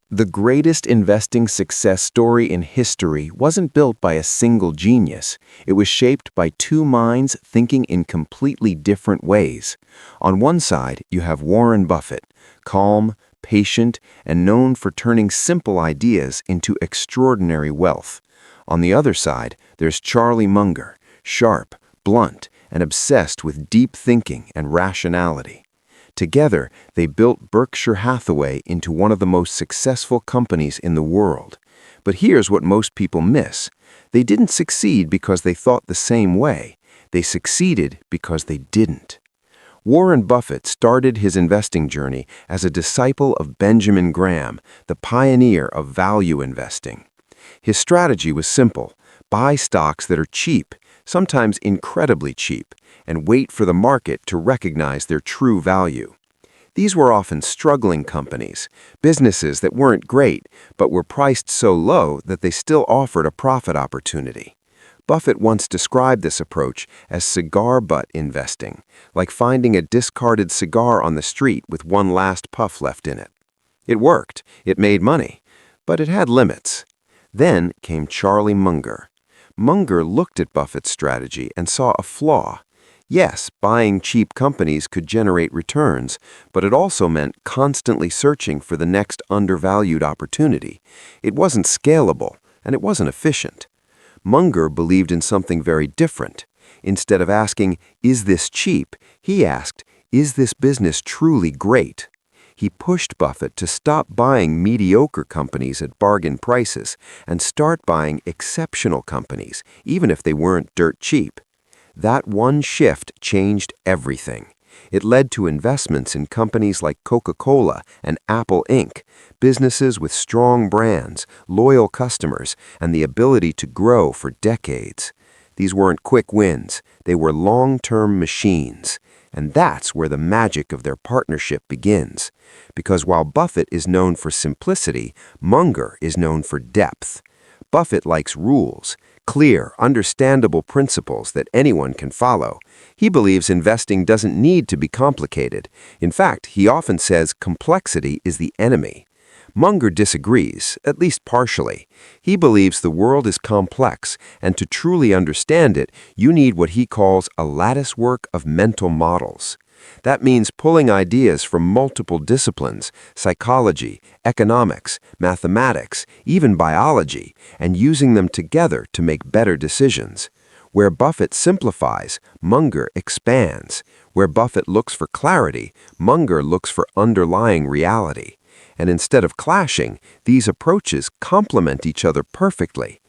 The greatest investing success story in history wasn't built by a single genius. It was shaped by two minds thinking in completely different ways. On one side, you have Warren Buffett, calm, patient, and known for turning simple ideas into extraordinary wealth. On the other side, there's Charlie Munger, sharp, blunt, and obsessed with deep thinking and rationality. Together, they built Berkshire Hathaway into one of the most successful companies in the world. But here's what most people miss. They didn't succeed because they thought the same way. They succeeded because they didn't. Warren Buffett started his investing journey as a disciple of Benjamin Graham, the pioneer of value investing. His strategy was simple: buy stocks that are cheap, sometimes incredibly cheap, and wait for the market to recognize their true value. These were often struggling companies, businesses that weren't great, but were priced so low that they still offered a profit opportunity. Buffett once described this approach as cigar butt investing, like finding a discarded cigar on the street with one last puff left in it. It worked, it made money, but it had limits. Then came Charlie Munger. Munger looked at Buffett's strategy and saw a flaw. Yes, buying cheap companies could generate returns, but it also meant constantly searching for the next undervalued opportunity. It wasn't scalable, and it wasn't efficient. Munger believed in something very different. Instead of asking, "Is this cheap?" he asked, "Is this business truly great?" He pushed Buffett to stop buying mediocre companies at bargain prices and start buying exceptional companies, even if they weren't dirt cheap. That one shift changed everything. It led to investments in companies like Coca-Cola and Apple Inc., businesses with strong brands, loyal customers, and the ability to grow for decades. These weren't quick wins. They were long-term machines. And that's where the magic of their partnership begins. Because while Buffett is known for simplicity, Munger is known for depth. Buffett likes rules, clear, understandable principles that anyone can follow. He believes investing doesn't need to be complicated. In fact, he often says complexity is the enemy. Munger disagrees, at least partially. He believes the world is complex, and to truly understand it, you need what he calls a latticework of mental models. That means pulling ideas from multiple disciplines, psychology, economics, mathematics, even biology, and using them together to make better decisions. Where Buffett simplifies, Munger expands. Where Buffett looks for clarity, Munger looks for underlying reality. And instead of clashing, these approaches complement each other perfectly.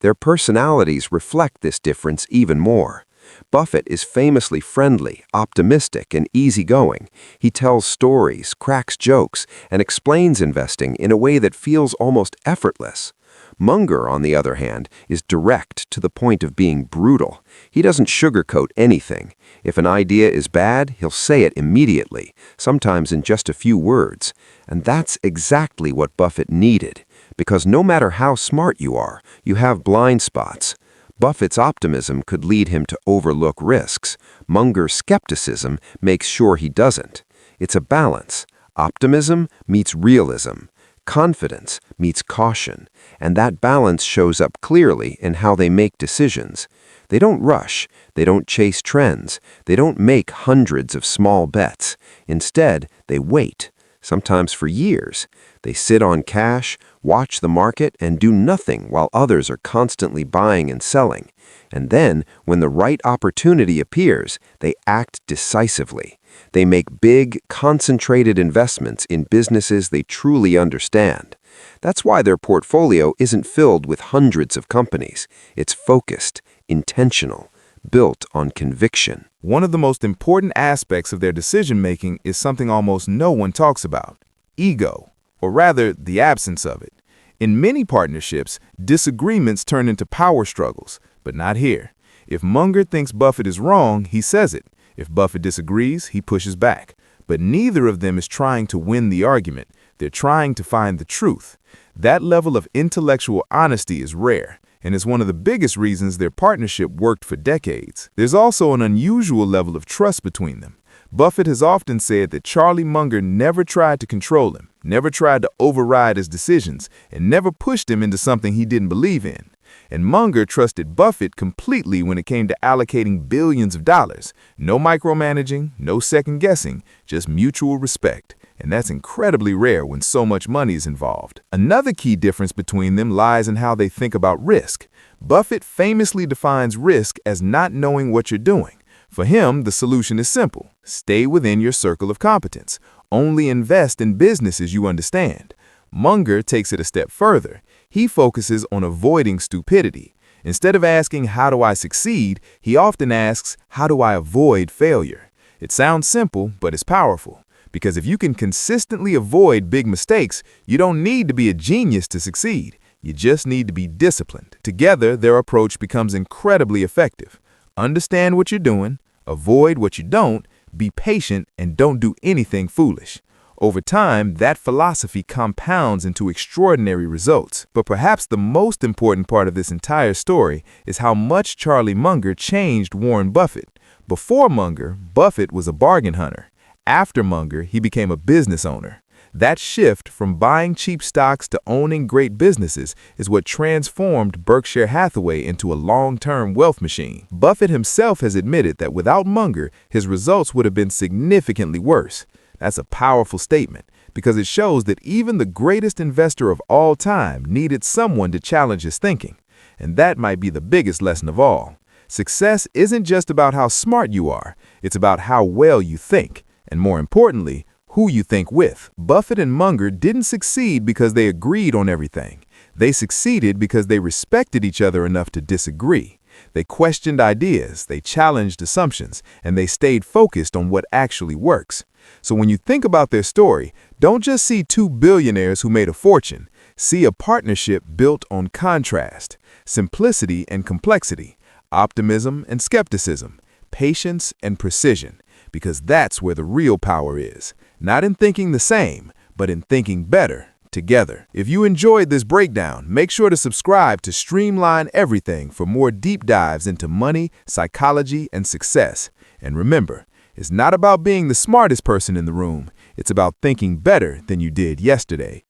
Their personalities reflect this difference even more. Buffett is famously friendly, optimistic, and easygoing. He tells stories, cracks jokes, and explains investing in a way that feels almost effortless. Munger, on the other hand, is direct to the point of being brutal. He doesn't sugarcoat anything. If an idea is bad, he'll say it immediately, sometimes in just a few words. And that's exactly what Buffett needed, because no matter how smart you are, you have blind spots. Buffett's optimism could lead him to overlook risks. Munger's skepticism makes sure he doesn't. It's a balance. Optimism meets realism. Confidence meets caution, and that balance shows up clearly in how they make decisions. They don't rush, they don't chase trends, they don't make hundreds of small bets. Instead, they wait, sometimes for years. They sit on cash, watch the market, and do nothing while others are constantly buying and selling. And then, when the right opportunity appears, they act decisively. They make big, concentrated investments in businesses they truly understand. That's why their portfolio isn't filled with hundreds of companies. It's focused, intentional, built on conviction. One of the most important aspects of their decision-making is something almost no one talks about: ego, or rather, the absence of it. In many partnerships, disagreements turn into power struggles, but not here. If Munger thinks Buffett is wrong, he says it. If Buffett disagrees, he pushes back. But neither of them is trying to win the argument. They're trying to find the truth. That level of intellectual honesty is rare, and is one of the biggest reasons their partnership worked for decades. There's also an unusual level of trust between them. Buffett has often said that Charlie Munger never tried to control him, never tried to override his decisions, and never pushed him into something he didn't believe in. And Munger trusted Buffett completely when it came to allocating billions of dollars. No micromanaging, no second guessing, just mutual respect. And that's incredibly rare when so much money is involved. Another key difference between them lies in how they think about risk. Buffett famously defines risk as not knowing what you're doing. For him, the solution is simple. Stay within your circle of competence. Only invest in businesses you understand. Munger takes it a step further. He focuses on avoiding stupidity. Instead of asking, how do I succeed, he often asks, how do I avoid failure? It sounds simple, but it's powerful. Because if you can consistently avoid big mistakes, you don't need to be a genius to succeed. You just need to be disciplined. Together, their approach becomes incredibly effective. Understand what you're doing, avoid what you don't, be patient, and don't do anything foolish. Over time, that philosophy compounds into extraordinary results. But perhaps the most important part of this entire story is how much Charlie Munger changed Warren Buffett. Before Munger, Buffett was a bargain hunter. After Munger, he became a business owner. That shift from buying cheap stocks to owning great businesses is what transformed Berkshire Hathaway into a long-term wealth machine. Buffett himself has admitted that without Munger, his results would have been significantly worse. That's a powerful statement because it shows that even the greatest investor of all time needed someone to challenge his thinking. And that might be the biggest lesson of all. Success isn't just about how smart you are, it's about how well you think, and more importantly, who you think with. Buffett and Munger didn't succeed because they agreed on everything. They succeeded because they respected each other enough to disagree. They questioned ideas, they challenged assumptions, and they stayed focused on what actually works. So when you think about their story, don't just see two billionaires who made a fortune. See a partnership built on contrast, simplicity and complexity, optimism and skepticism, patience and precision, because that's where the real power is. Not in thinking the same, but in thinking better together. If you enjoyed this breakdown, make sure to subscribe to Streamline Everything for more deep dives into money, psychology, and success. And remember, it's not about being the smartest person in the room. It's about thinking better than you did yesterday.